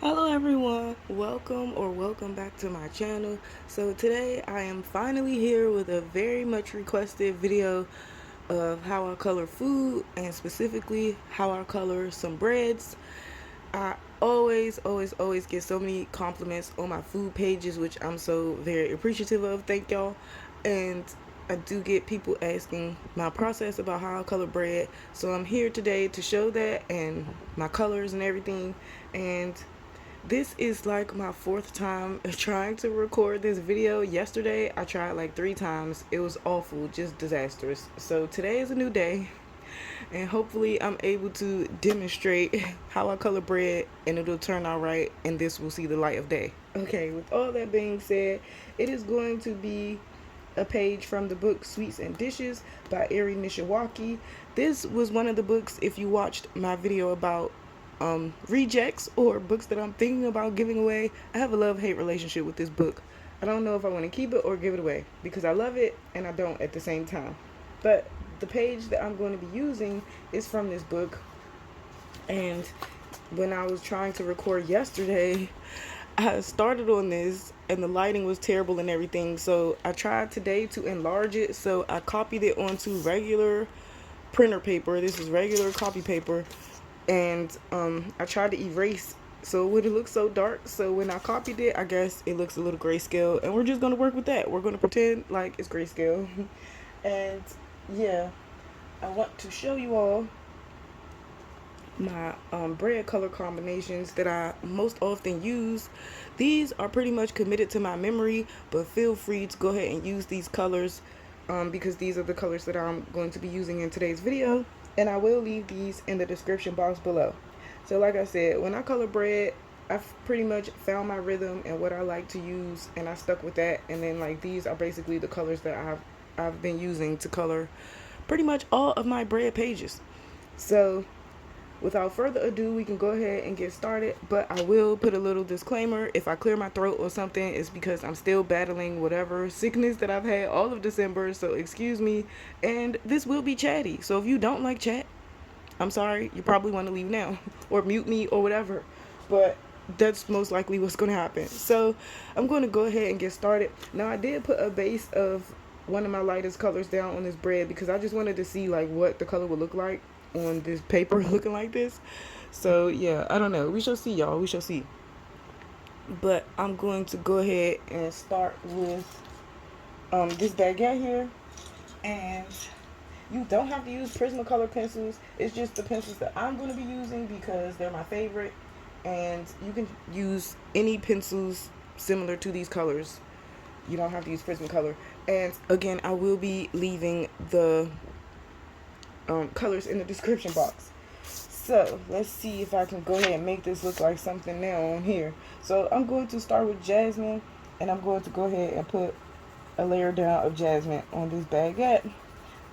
Hello everyone, welcome back to my channel. So today I am finally here with a very much requested video of how I color food, and specifically how I color some breads. I always get so many compliments on my food pages, which I'm so very appreciative of. Thank y'all. And I do get people asking my process about how I color bread. So I'm here today to show that and my colors and everything. And this is like my fourth time trying to record this video. Yesterday I tried like 3 times. It was awful, just disastrous. So today is a new day, and hopefully I'm able to demonstrate how I color bread and it'll turn out right, and this will see the light of day. Okay, with all that being said, it is going to be a page from the book Sweets and Dishes by Nishiwaki. This was one of the books, if you watched my video about rejects or books that I'm thinking about giving away, I have a love-hate relationship with this book. I don't know if I want to keep it or give it away because I love it and I don't at the same time. But the page that I'm going to be using is from this book, and when I was trying to record yesterday, I started on this and the lighting was terrible and everything, so I tried today to enlarge it. So I copied it onto regular printer paper. This is regular copy paper, and I tried to erase so it wouldn't look so dark. So when I copied it, I guess it looks a little grayscale, and we're just gonna work with that. We're gonna pretend like it's grayscale. And yeah, I want to show you all my bread color combinations that I most often use. These are pretty much committed to my memory, but feel free to go ahead and use these colors because these are the colors that I'm going to be using in today's video, and I will leave these in the description box below. So like I said, when I color bread, I've pretty much found my rhythm and what I like to use, and I stuck with that. And then like these are basically the colors that I've been using to color pretty much all of my bread pages. So without further ado, we can go ahead and get started, but I will put a little disclaimer. If I clear my throat or something, it's because I'm still battling whatever sickness that I've had all of December, so excuse me. And this will be chatty, so if you don't like chat, I'm sorry, you probably want to leave now or mute me or whatever, but that's most likely what's going to happen. So I'm going to go ahead and get started. Now, I did put a base of one of my lightest colors down on this bread because I just wanted to see like what the color would look like on this paper looking like this. So yeah, I don't know, we shall see, y'all, we shall see. But I'm going to go ahead and start with this baguette here, and you don't have to use Prismacolor pencils. It's just the pencils that I'm going to be using because they're my favorite, and you can use any pencils similar to these colors. You don't have to use Prismacolor. And again, I will be leaving the colors in the description box. So let's see if I can go ahead and make this look like something now on here. So I'm going to start with Jasmine, and I'm going to go ahead and put a layer down of Jasmine on this baguette.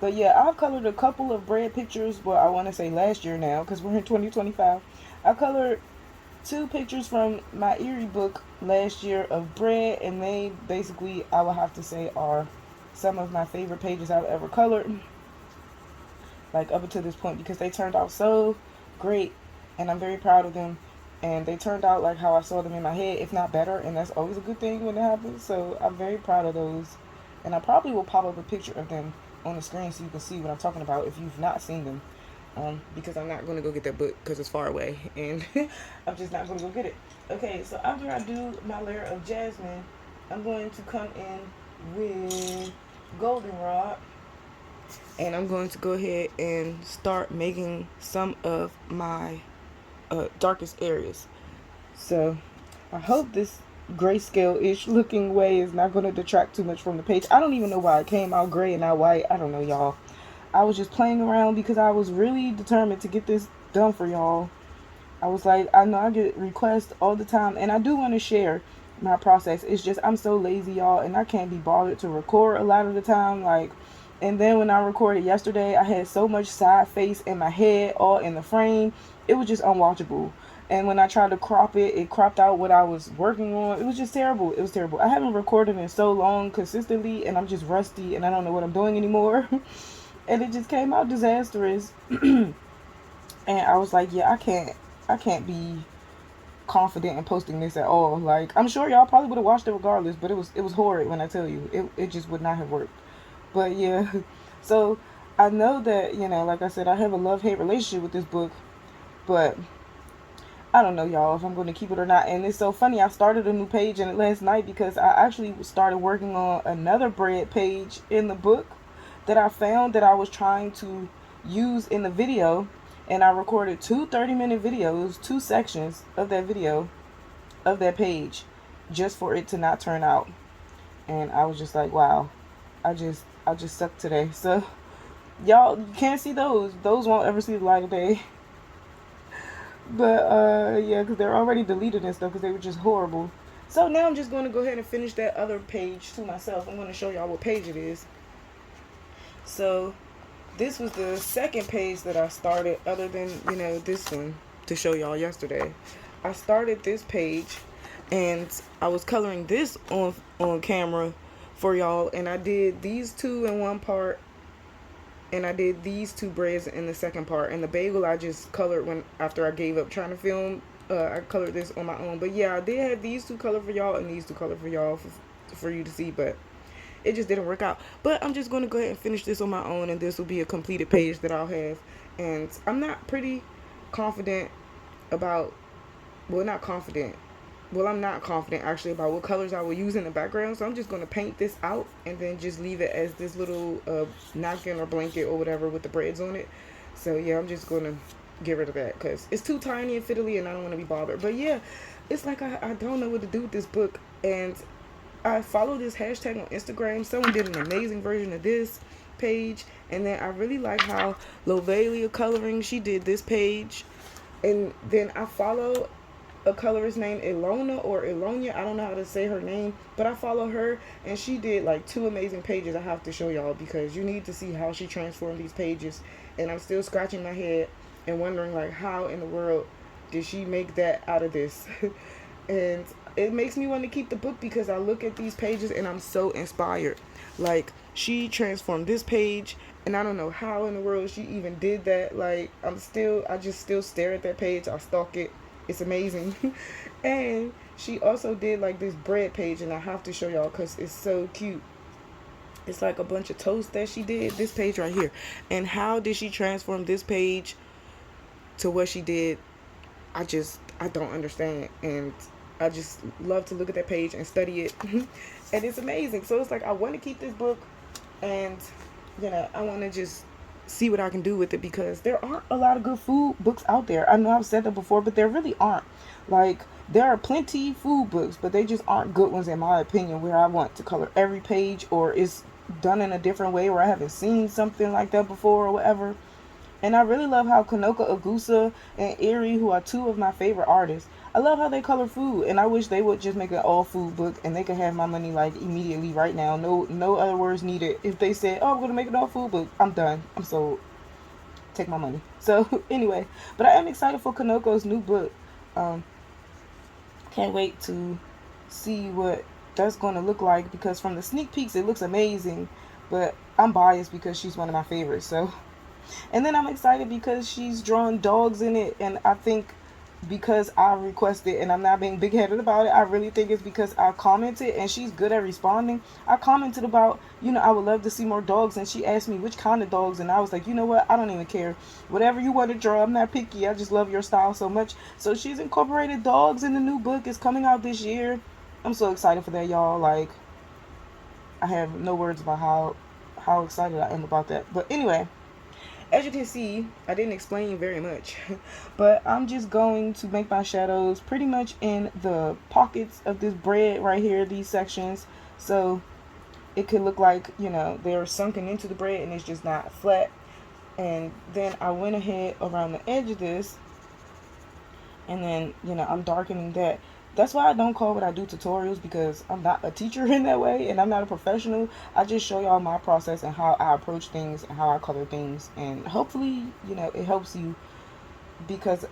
But yeah, I've colored a couple of bread pictures, well, I want to say last year now because we're in 2025. I colored 2 pictures from my Erie book last year of bread, and they basically, I would have to say, are some of my favorite pages I've ever colored, like up until this point, because they turned out so great and I'm very proud of them, and they turned out like how I saw them in my head, if not better, and that's always a good thing when it happens. So I'm very proud of those, and I probably will pop up a picture of them on the screen so you can see what I'm talking about if you've not seen them, because I'm not going to go get that book because it's far away, and I'm just not going to go get it. Okay, so after I do my layer of Jasmine, I'm going to come in with Goldenrod, and I'm going to go ahead and start making some of my darkest areas. So I hope this grayscale-ish looking way is not going to detract too much from the page. I don't even know why it came out gray and not white. I don't know, y'all. I was just playing around because I was really determined to get this done for y'all. I was like, I know I get requests all the time, and I do want to share my process. It's just I'm so lazy, y'all, and I can't be bothered to record a lot of the time. Like, and then when I recorded yesterday, I had so much side face in my head, all in the frame. It was just unwatchable. And when I tried to crop it, it cropped out what I was working on. It was just terrible. It was terrible. I haven't recorded in so long consistently, and I'm just rusty, and I don't know what I'm doing anymore. And it just came out disastrous. And I was like, yeah, I can't be confident in posting this at all. Like, I'm sure y'all probably would have watched it regardless, but it was horrid when I tell you. It just would not have worked. But yeah, so I know that, like I said, I have a love-hate relationship with this book, but I don't know, y'all, if I'm going to keep it or not. And it's so funny, I started a new page in it last night because I actually started working on another bread page in the book that I found that I was trying to use in the video. And I recorded two 30-minute videos, two sections of that video, of that page, just for it to not turn out. And I was just like, wow, I just suck today. So y'all, you can't see those won't ever see the light of day. But yeah, because they're already deleted and stuff because they were just horrible. So now I'm just going to go ahead and finish that other page to myself. I'm going to show y'all what page it is. So this was the second page that I started, other than, this one to show y'all yesterday. I started this page and I was coloring this on camera for y'all, and I did these two in one part, and I did these two breads in the second part, and the bagel I just colored after I gave up trying to film. I colored this on my own. But yeah, I did have these two colored for y'all and these two colored for y'all for you to see, but it just didn't work out. But I'm just going to go ahead and finish this on my own, and this will be a completed page that I'll have. And I'm not pretty confident about, well, not confident. Well, I'm not confident actually about what colors I will use in the background. So I'm just going to paint this out and then just leave it as this little napkin or blanket or whatever with the breads on it. So yeah, I'm just going to get rid of that because it's too tiny and fiddly and I don't want to be bothered. But yeah, it's like I don't know what to do with this book. And I follow this hashtag on Instagram. Someone did an amazing version of this page. And then I really like how Lovelia Coloring, she did this page. And then I follow a colorist named Ilona or Ilonia. I don't know how to say her name, but I follow her, and she did like two amazing pages I have to show y'all because you need to see how she transformed these pages. And I'm still scratching my head and wondering like how in the world did she make that out of this. And it makes me want to keep the book because I look at these pages and I'm so inspired. Like, she transformed this page, and I don't know how in the world she even did that. Like, I just still stare at that page. I stalk it. It's amazing. And she also did like this bread page, and I have to show y'all because it's so cute. It's like a bunch of toast that she did. This page right here. And how did she transform this page to what she did? I don't understand. And I just love to look at that page and study it. And it's amazing. So it's like I want to keep this book, and I want to just see what I can do with it because there aren't a lot of good food books out there. I know I've said that before, but there really aren't. Like, there are plenty food books, but they just aren't good ones in my opinion, where I want to color every page or it's done in a different way where I haven't seen something like that before or whatever. And I really love how Kanoka Agusa and Erie, who are two of my favorite artists, I love how they color food, and I wish they would just make an all food book and they could have my money like immediately right now. No other words needed. If they said, oh, I'm going to make an all food book, I'm done. I'm sold. Take my money. So anyway, but I am excited for Kanoko's new book. Can't wait to see what that's going to look like because from the sneak peeks it looks amazing, but I'm biased because she's one of my favorites. So, and then I'm excited because she's drawing dogs in it, and I think because I requested, and I'm not being big-headed about it, I really think it's because I commented, and she's good at responding. I commented about, I would love to see more dogs, and she asked me which kind of dogs, and I was like, you know what, I don't even care. Whatever you want to draw, I'm not picky. I just love your style so much. So she's incorporated dogs in the new book. It's coming out this year. I'm so excited for that, y'all. Like, I have no words about how excited I am about that. But anyway, as you can see, I didn't explain very much, but I'm just going to make my shadows pretty much in the pockets of this bread right here, these sections, so it could look like, they're sunken into the bread and it's just not flat. And then I went ahead around the edge of this, and then, I'm darkening that. That's why I don't call what I do tutorials, because I'm not a teacher in that way, and I'm not a professional. I just show y'all my process and how I approach things and how I color things, and hopefully, it helps you, because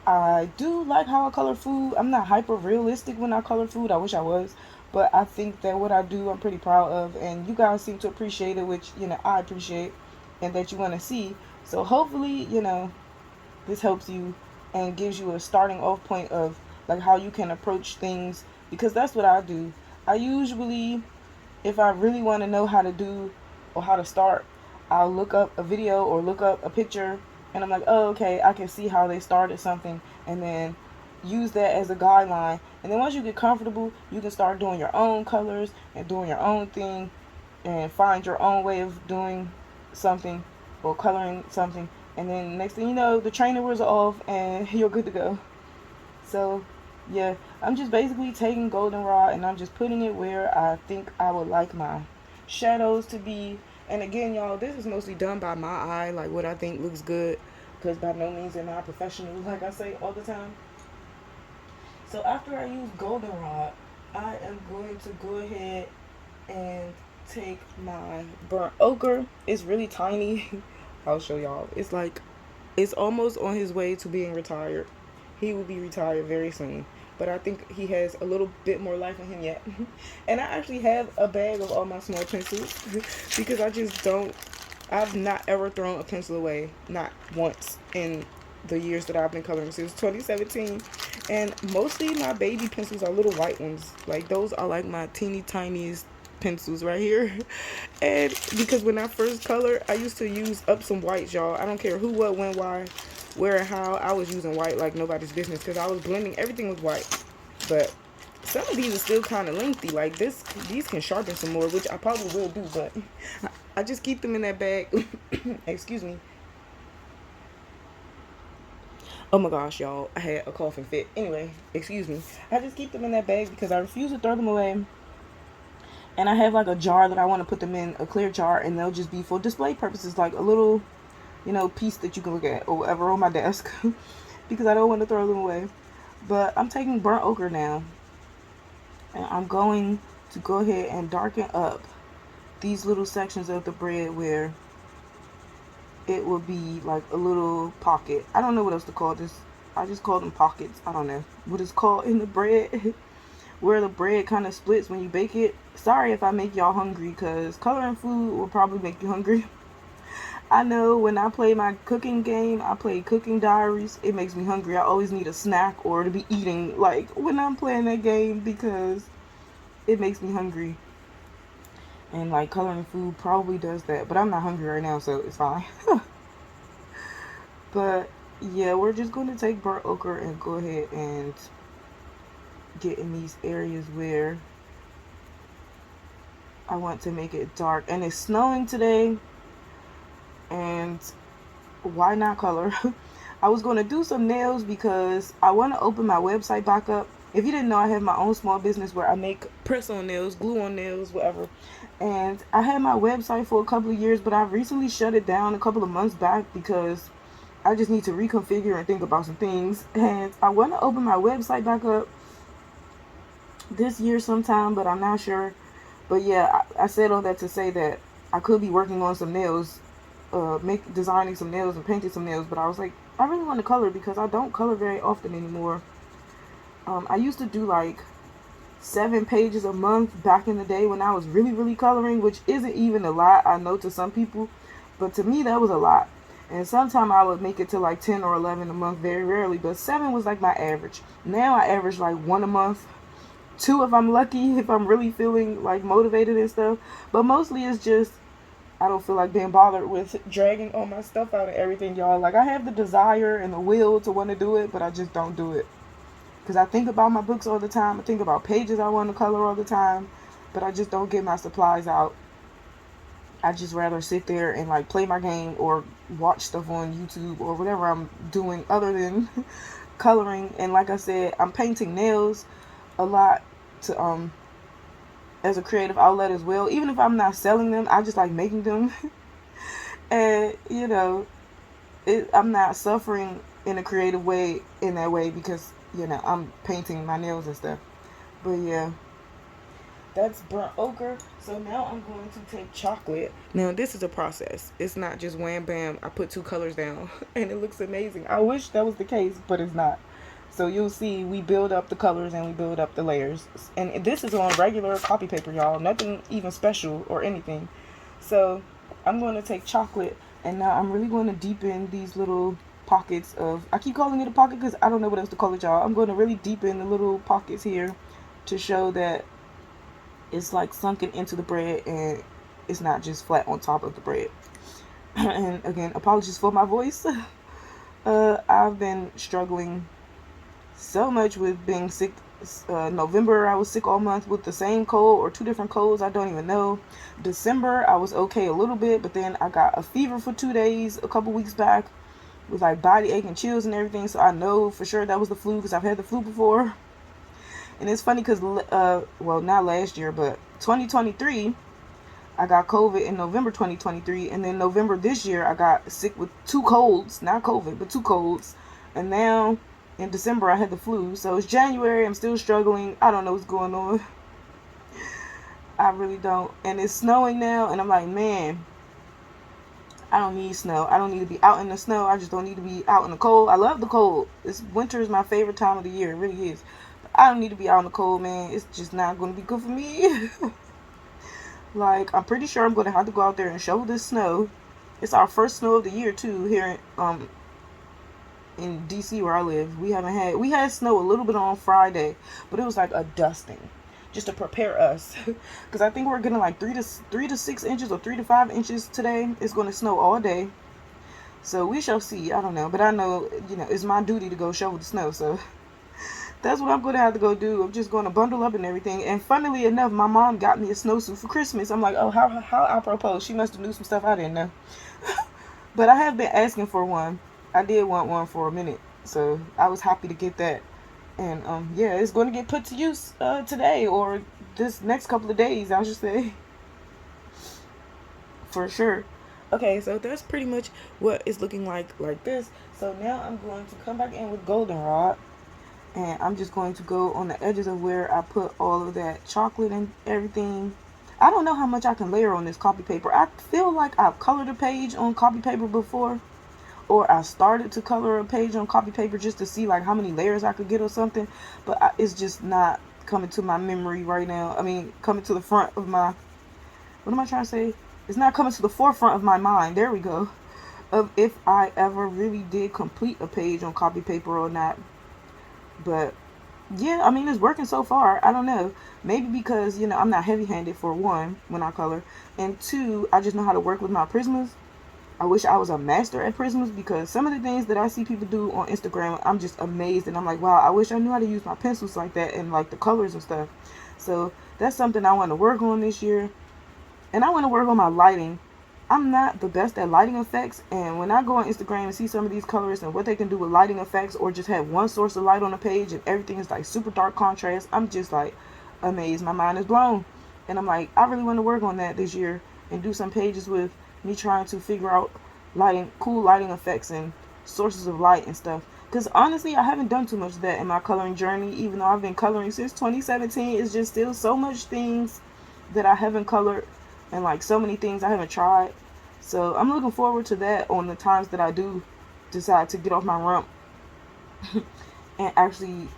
I do like how I color food. I'm not hyper realistic when I color food. I wish I was, but I think that what I do, I'm pretty proud of, and you guys seem to appreciate it, which, I appreciate, and that you want to see. So hopefully, this helps you and gives you a starting off point of like how you can approach things, because that's what I do. I usually, if I really want to know how to do or how to start, I'll look up a video or look up a picture, and I'm like, oh, okay, I can see how they started something, and then use that as a guideline. And then once you get comfortable, you can start doing your own colors and doing your own thing, and find your own way of doing something or coloring something. And then next thing you know, the trainer wears off and you're good to go. So yeah, I'm just basically taking Goldenrod and I'm just putting it where I think I would like my shadows to be. And again, y'all, this is mostly done by my eye, like what I think looks good, because by no means am I professional, like I say all the time. So after I use Goldenrod, I am going to go ahead and take my burnt ochre. It's really tiny. I'll show y'all. It's like, it's almost on his way to being retired. He will be retired very soon, but I think he has a little bit more life in him yet. And I actually have a bag of all my small pencils because I just don't, I've not ever thrown a pencil away, not once in the years that I've been coloring, since 2017. And mostly my baby pencils are little white ones. Like those are like my teeny tiniest pencils right here. And because when I first colored, I used to use up some whites, y'all. I don't care who, what, when, why, where, and how. I was using white like nobody's business because I was blending everything with white. But some of these are still kind of lengthy. Like these can sharpen some more, which I probably will do, but I just keep them in that bag. Excuse me. Oh my gosh, y'all, I had a coughing fit. Anyway, excuse me. I just keep them in that bag because I refuse to throw them away. And I have like a jar that I want to put them in, a clear jar, and they'll just be for display purposes, like a little, you know, piece that you can look at or whatever on my desk because I don't want to throw them away. But I'm taking burnt ochre now, and I'm going to go ahead and darken up these little sections of the bread where it will be like a little pocket. I don't know what else to call this. I just call them pockets. I don't know what it's called in the bread. Where the bread kind of splits when you bake it. Sorry if I make y'all hungry, because coloring food will probably make you hungry. I know when I play my cooking game, I play Cooking Diaries, it makes me hungry. I always need a snack or to be eating like when I'm playing that game, because it makes me hungry. And like coloring food probably does that, but I'm not hungry right now, so it's fine. But yeah, we're just going to take burnt ochre and go ahead and get in these areas where I want to make it dark. And it's snowing today, and why not color? I was going to do some nails because I want to open my website back up. If you didn't know, I have my own small business where I make press-on nails, glue-on nails, whatever. And I had my website for a couple of years, but I recently shut it down a couple of months back because I just need to reconfigure and think about some things. And I want to open my website back up this year sometime, but I'm not sure. But yeah, I said all that to say that I could be working on some nails, designing some nails and painting some nails, but I was like, I really want to color because I don't color very often anymore. I used to do like 7 pages a month back in the day when I was really coloring, which isn't even a lot, I know, to some people, but to me that was a lot. And sometimes I would make it to like 10 or 11 a month, very rarely, but 7 was like my average. Now I average like 1 a month, 2 if I'm lucky, if I'm really feeling like motivated and stuff. But mostly it's just I don't feel like being bothered with dragging all my stuff out and everything, y'all. Like I have the desire and the will to want to do it, but I just don't do it. Because I think about my books all the time. I think about pages I want to color all the time, but I just don't get my supplies out. I just rather sit there and like play my game or watch stuff on YouTube or whatever I'm doing other than coloring. And like I said, I'm painting nails a lot to as a creative outlet as well. Even if I'm not selling them, I just like making them. And you know, I'm not suffering in a creative way in that way because, you know, I'm painting my nails and stuff. But yeah, that's burnt ochre. So now I'm going to take chocolate. Now this is a process. It's not just wham bam, I put 2 colors down and it looks amazing. I wish that was the case, but it's not. So you'll see we build up the colors and we build up the layers. And this is on regular copy paper, y'all. Nothing even special or anything. So I'm going to take chocolate, and now I'm really going to deepen these little pockets of, I keep calling it a pocket because I don't know what else to call it, y'all. I'm going to really deepen the little pockets here to show that it's like sunken into the bread and it's not just flat on top of the bread. And again, apologies for my voice. I've been struggling so much with being sick. November, I was sick all month with the same cold or 2 different colds. I don't even know. December, I was okay a little bit, but then I got a fever for 2 days a couple weeks back with like body ache and chills and everything. So I know for sure that was the flu because I've had the flu before. And it's funny because, well, not last year, but 2023, I got COVID in November 2023. And then November this year, I got sick with 2 colds. Not COVID, but 2 colds. And now in December, I had the flu. So it's January. I'm still struggling. I don't know what's going on. I really don't. And it's snowing now. And I'm like, man, I don't need snow. I don't need to be out in the snow. I just don't need to be out in the cold. I love the cold. Winter is my favorite time of the year. It really is. But I don't need to be out in the cold, man. It's just not going to be good for me. Like, I'm pretty sure I'm going to have to go out there and shovel this snow. It's our first snow of the year, too, here in DC where I live. We had snow a little bit on Friday, but it was like a dusting just to prepare us. Because I think we're getting like 3 to 6 inches or 3 to 5 inches today. It's going to snow all day. So we shall see. I don't know. But I know, it's my duty to go shovel the snow. So that's what I'm going to have to go do. I'm just going to bundle up and everything. And funnily enough, my mom got me a snowsuit for Christmas. I'm like, oh, how apropos. She must have knew some stuff I didn't know. But I have been asking for one. I did want one for a minute. So I was happy to get that. And yeah, it's going to get put to use today or this next couple of days, I should say. For sure. Okay, so that's pretty much what it's looking like this. So now I'm going to come back in with Goldenrod. And I'm just going to go on the edges of where I put all of that chocolate and everything. I don't know how much I can layer on this copy paper. I feel like I've colored a page on copy paper before. Or I started to color a page on copy paper just to see like how many layers I could get or something. But it's just not coming to my memory right now. I mean, coming to the front of my... What am I trying to say? It's not coming to the forefront of my mind. There we go. Of if I ever really did complete a page on copy paper or not. But yeah, I mean, it's working so far. I don't know. Maybe because, I'm not heavy-handed for one when I color. And 2, I just know how to work with my Prismas. I wish I was a master at Prismas because some of the things that I see people do on Instagram, I'm just amazed. And I'm like, wow, I wish I knew how to use my pencils like that and like the colors and stuff. So that's something I want to work on this year. And I want to work on my lighting. I'm not the best at lighting effects, and when I go on Instagram and see some of these colors and what they can do with lighting effects, or just have one source of light on a page and everything is like super dark contrast, I'm just like amazed. My mind is blown. And I'm like, I really want to work on that this year and do some pages with me trying to figure out cool lighting effects and sources of light and stuff. Because honestly, I haven't done too much of that in my coloring journey, even though I've been coloring since 2017. It's just still so much things that I haven't colored. And like so many things I haven't tried. So I'm looking forward to that on the times that I do decide to get off my rump and actually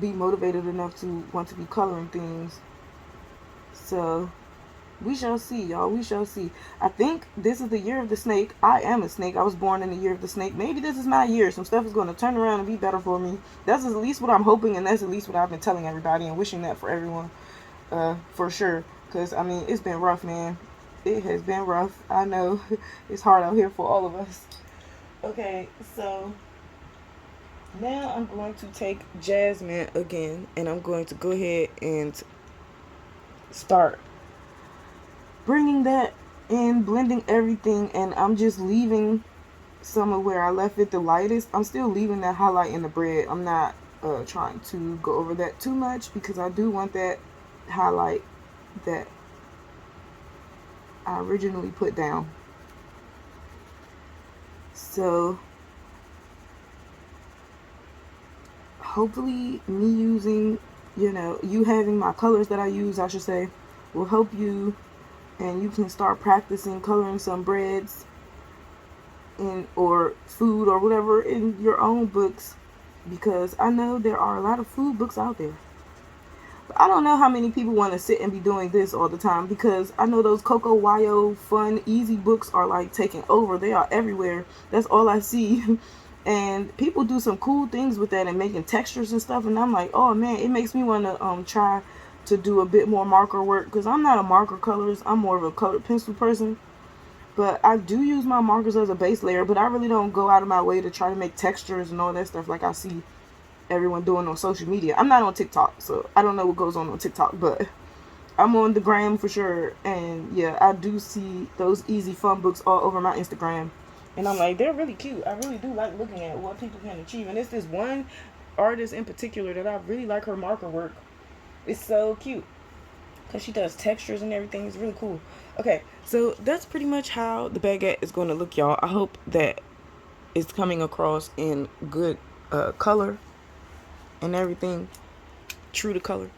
be motivated enough to want to be coloring things. So we shall see, y'all. We shall see. I think this is the year of the snake. I am a snake. I was born in the year of the snake. Maybe this is my year. Some stuff is going to turn around and be better for me. That's at least what I'm hoping, and that's at least what I've been telling everybody and wishing that for everyone. For sure. Because, I mean, it's been rough, man. It has been rough. I know. It's hard out here for all of us. Okay, so now I'm going to take Jasmine again. And I'm going to go ahead and start bringing that in, blending everything. And I'm just leaving some of where I left it the lightest. I'm still leaving that highlight in the bread. I'm not trying to go over that too much. Because I do want that highlight that I originally put down. So hopefully me using, you having my colors that I use, I should say, will help you, and you can start practicing coloring some breads or food or whatever in your own books, because I know there are a lot of food books out there. I don't know how many people want to sit and be doing this all the time, because I know those Coco Wyo fun easy books are like taking over. They are everywhere. That's all I see And people do some cool things with that and making textures and stuff. And I'm like, oh man, it makes me want to try to do a bit more marker work, because I'm not a marker colorist. I'm more of a colored pencil person. But I do use my markers as a base layer, but I really don't go out of my way to try to make textures and all that stuff like I see everyone doing on social media. I'm not on TikTok, so I don't know what goes on TikTok, but I'm on the gram for sure. And yeah, I do see those easy fun books all over my Instagram. And I'm like, they're really cute. I really do like looking at what people can achieve. And it's this one artist in particular that I really like her marker work. It's so cute because she does textures and everything. It's really cool. Okay, so that's pretty much how the baguette is going to look, y'all. I hope that it's coming across in good color and everything, true to color.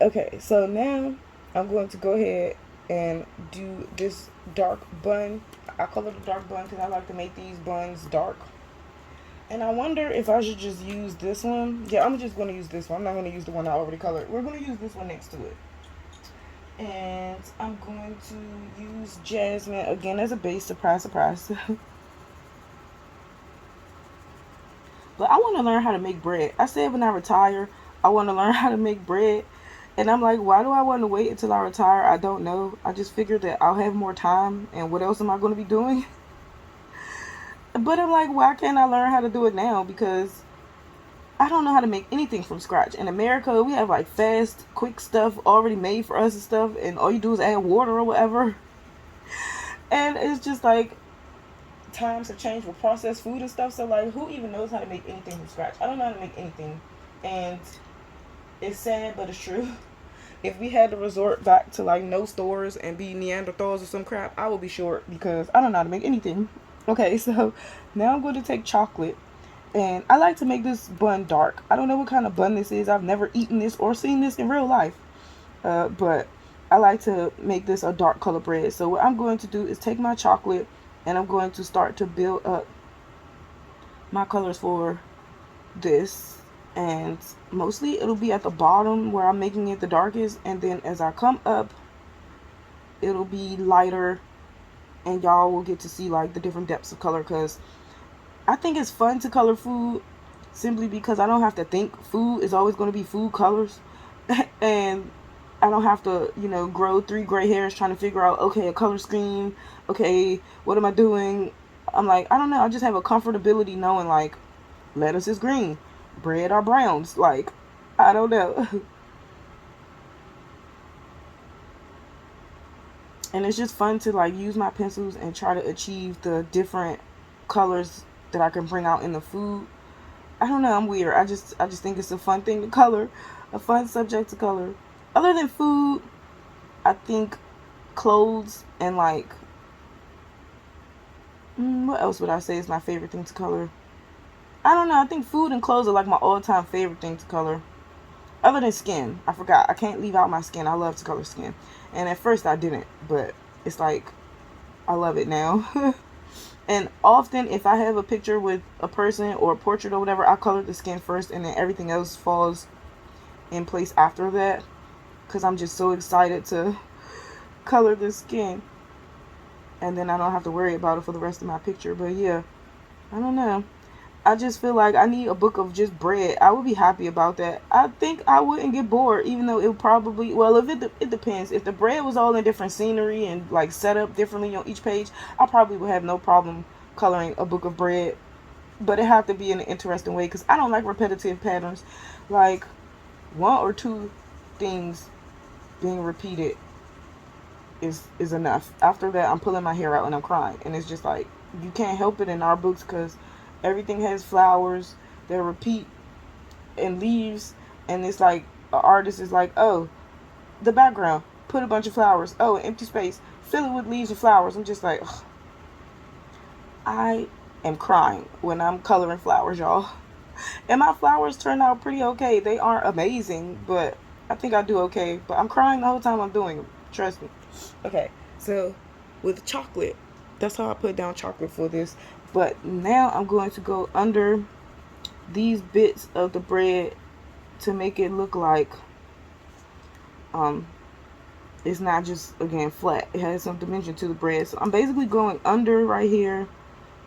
Okay, so now I'm going to go ahead and do this dark bun. I call it a dark bun because I like to make these buns dark. And I wonder if I should just use this one. Yeah, I'm just going to use this one. I'm not going to use the one I already colored. We're going to use this one next to it. And I'm going to use Jasmine again as a base. Surprise, surprise. But I want to learn how to make bread. I said when I retire, I want to learn how to make bread. And I'm like, why do I want to wait until I retire? I don't know. I just figured that I'll have more time. And what else am I going to be doing? But I'm like, why can't I learn how to do it now? Because I don't know how to make anything from scratch. In America, we have like fast, quick stuff already made for us and stuff. And all you do is add water or whatever. And it's just like, times have changed with processed food and stuff. So like, who even knows how to make anything from scratch? I don't know how to make anything. And it's sad, but it's true. If we had to resort back to like no stores and be Neanderthals or some crap, I would be short because I don't know how to make anything. Okay, so now I'm going to take chocolate. And I like to make this bun dark. I don't know what kind of bun this is. I've never eaten this or seen this in real life. But I like to make this a dark color bread. So what I'm going to do is take my chocolate and I'm going to start to build up my colors for this. And mostly it'll be at the bottom where I'm making it the darkest. And then as I come up, it'll be lighter. And y'all will get to see like the different depths of color, because I think it's fun to color food simply because I don't have to think. Food is always going to be food colors. And I don't have to, you know, grow 3 gray hairs trying to figure out, okay, a color scheme. Okay, what am I doing? I'm like, I don't know. I just have a comfortability knowing like lettuce is green, bread are browns. Like, I don't know. And it's just fun to like use my pencils and try to achieve the different colors that I can bring out in the food. I don't know, I'm weird. I just think it's a fun thing to color, a fun subject to color. Other than food, I think clothes and like what else would I say is my favorite thing to color? I don't know. I think food and clothes are like my all-time favorite thing to color. Other than skin. I forgot. I can't leave out my skin. I love to color skin. And at first I didn't, but it's like I love it now. And often if I have a picture with a person or a portrait or whatever, I color the skin first and then everything else falls in place after that, because I'm just so excited to color the skin. And then I don't have to worry about it for the rest of my picture. But yeah, I don't know. I just feel like I need a book of just bread. I would be happy about that. I think I wouldn't get bored, even though it would probably, well, if it depends. If the bread was all in different scenery and like set up differently on each page, I probably would have no problem coloring a book of bread. But it have to be in an interesting way, because I don't like repetitive patterns. Like 1 or 2 things being repeated is enough. After that, I'm pulling my hair out and I'm crying. And it's just like, you can't help it in our books because everything has flowers that repeat and leaves. And it's like, an artist is like, oh, the background, put a bunch of flowers. Oh, an empty space, fill it with leaves and flowers. I'm just like, ugh. I am crying when I'm coloring flowers, y'all. And my flowers turn out pretty okay. They aren't amazing, but I think I do okay. But I'm crying the whole time I'm doing them. Trust me. Okay, so with chocolate, that's how I put down chocolate for this. But now I'm going to go under these bits of the bread to make it look like it's not just, again, flat. It has some dimension to the bread. So I'm basically going under right here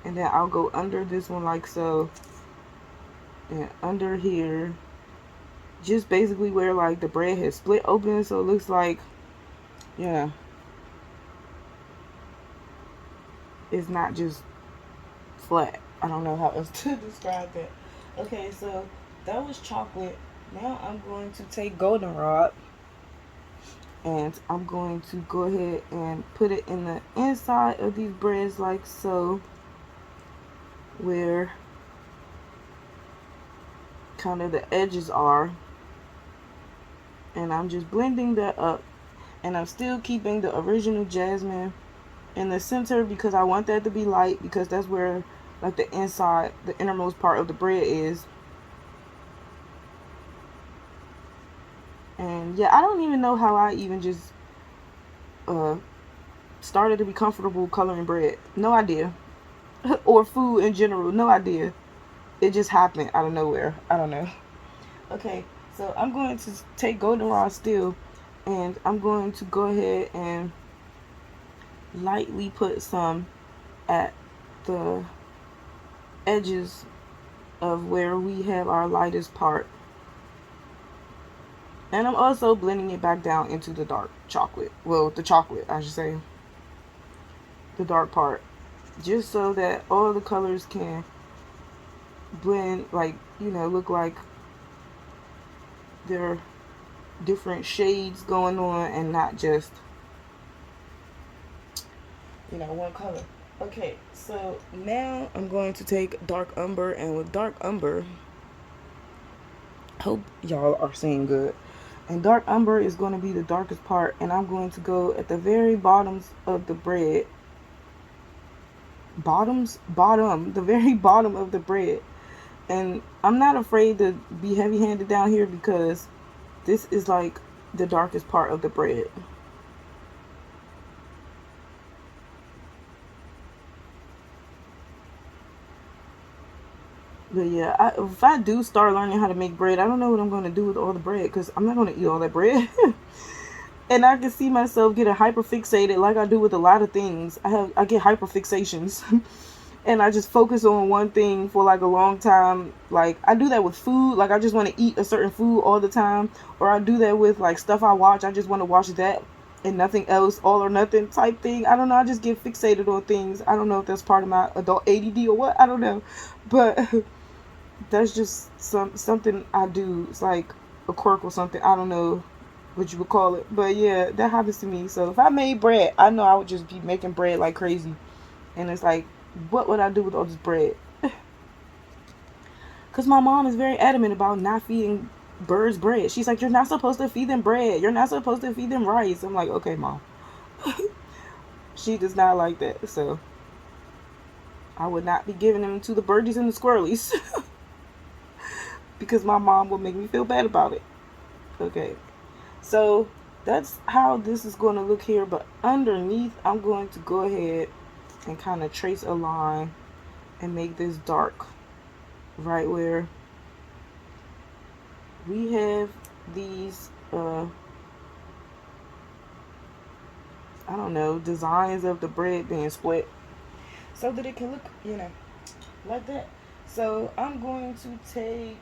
And then I'll go under this one like so, and under here, just basically where like the bread has split open, so it looks like, yeah, it's not just flat. I don't know how else to describe that. Okay, so that was chocolate. Now I'm going to take goldenrod, and I'm going to go ahead and put it in the inside of these breads like so, where kind of the edges are. And I'm just blending that up, and I'm still keeping the original jasmine in the center because I want that to be light, because that's where like the inside, the innermost part of the bread is. And yeah, I don't even know how I even just started to be comfortable coloring bread. No idea. Or food in general. No idea. It just happened out of nowhere. I don't know. Okay, so I'm going to take goldenrod still, and I'm going to go ahead and lightly put some at the edges of where we have our lightest part. And I'm also blending it back down into the dark chocolate. Well, the chocolate, I should say. The dark part. Just so that all the colors can blend, like, you know, look like there are different shades going on and not just, you know, one color. Okay, so now I'm going to take dark umber, and with dark umber, hope y'all are seeing good. And dark umber is going to be the darkest part, and I'm going to go at the very bottoms of the bread. Bottom, the very bottom of the bread. And I'm not afraid to be heavy-handed down here because this is like the darkest part of the bread. But yeah, if I do start learning how to make bread, I don't know what I'm going to do with all the bread, because I'm not going to eat all that bread. And I can see myself getting hyper fixated like I do with a lot of things. I get hyper fixations. And I just focus on one thing for like a long time. Like I do that with food. Like I just want to eat a certain food all the time. Or I do that with like stuff I watch. I just want to watch that and nothing else, all or nothing type thing. I don't know. I just get fixated on things. I don't know if that's part of my adult ADD or what. I don't know. But that's just something I do. It's like a quirk or something. I don't know what you would call it. But yeah, that happens to me. So if I made bread, I know I would just be making bread like crazy. And it's like, what would I do with all this bread? Because my mom is very adamant about not feeding birds bread. She's like, you're not supposed to feed them bread. You're not supposed to feed them rice. I'm like, okay, mom. She does not like that. So I would not be giving them to the birdies and the squirrelies. Because my mom will make me feel bad about it. Okay. So that's how this is going to look here. But underneath, I'm going to go ahead and kind of trace a line and make this dark right where we have these I don't know, designs of the bread being split, so that it can look, you know, like that. So I'm going to take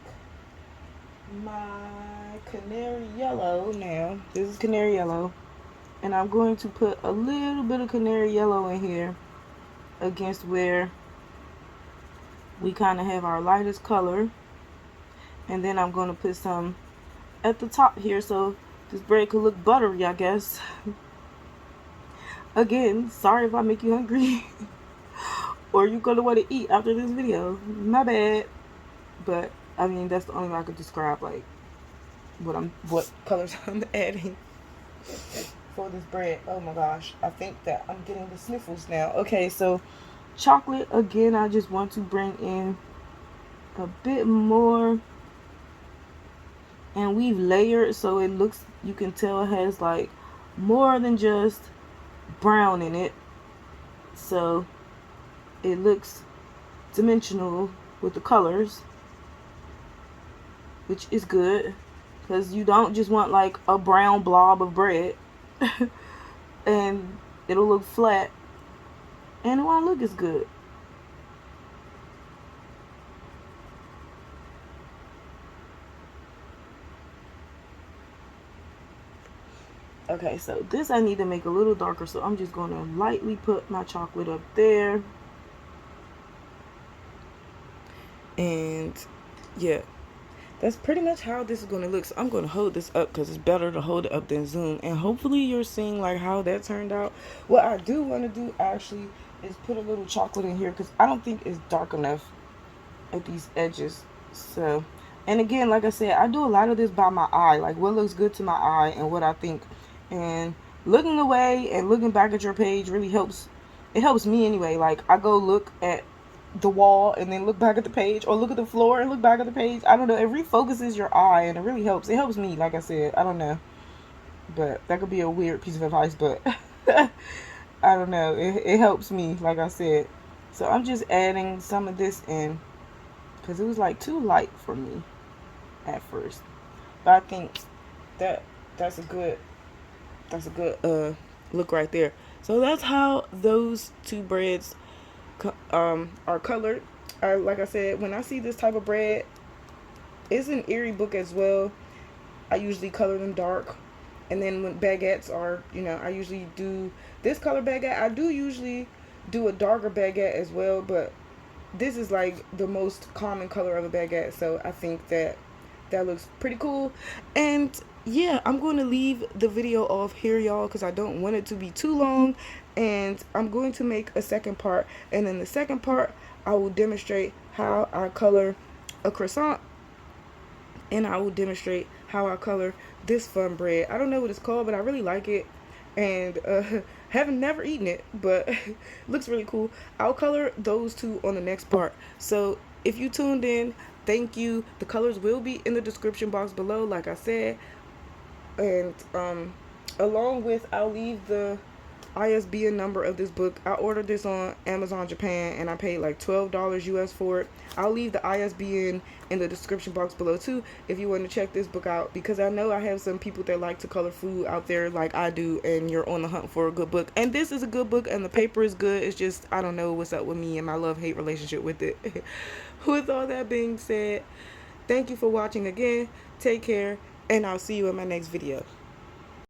my canary yellow now. This is canary yellow, and I'm going to put a little bit of canary yellow in here against where we kind of have our lightest color. And then I'm going to put some at the top here so this bread could look buttery, I guess. Again, sorry if I make you hungry. Or you're going to want to eat after this video. My bad. But I mean, that's the only way I could describe like what colors I'm adding for this bread. Oh my gosh, I think that I'm getting the sniffles now. Okay, so chocolate again, I just want to bring in a bit more, and we've layered so it looks, you can tell it has like more than just brown in it, so it looks dimensional with the colors, which is good, because you don't just want like a brown blob of bread and it'll look flat and it won't look as good. Okay, so this I need to make a little darker, so I'm just going to lightly put my chocolate up there. And yeah, that's pretty much how this is going to look. So I'm going to hold this up because it's better to hold it up than zoom. And hopefully you're seeing like how that turned out. What I do want to do actually is put a little chocolate in here because I don't think it's dark enough at these edges. So, and again, like I said, I do a lot of this by my eye, like what looks good to my eye and what I think. And looking away and looking back at your page really helps. It helps me anyway. Like I go look at the wall and then look back at the page, or look at the floor and look back at the page. I don't know, it refocuses your eye and it really helps. It helps me, like I said. I don't know, but that could be a weird piece of advice, but I don't know, it helps me, like I said. So I'm just adding some of this in because it was like too light for me at first, but I think that that's a good look right there. So that's how those two breads are colored. Like I said, when I see this type of bread, it's an eerie book as well. I usually color them dark. And then when baguettes are, I usually do this color baguette. I do usually do a darker baguette as well, but this is like the most common color of a baguette. So I think that looks pretty cool. And yeah, I'm going to leave the video off here, y'all, because I don't want it to be too long. And I'm going to make a second part. And in the second part, I will demonstrate how I color a croissant. And I will demonstrate how I color this fun bread. I don't know what it's called, but I really like it. And haven't never eaten it, but looks really cool. I'll color those two on the next part. So if you tuned in, thank you. The colors will be in the description box below, like I said. And along with, I'll leave the ISBN number of this book. I ordered this on Amazon Japan and I paid like $12 US for it. I'll leave the ISBN in the description box below too if you want to check this book out, because I know I have some people that like to color food out there like I do, and you're on the hunt for a good book. And this is a good book and the paper is good. It's just, I don't know what's up with me and my love-hate relationship with it. With all that being said, thank you for watching again. Take care, and I'll see you in my next video.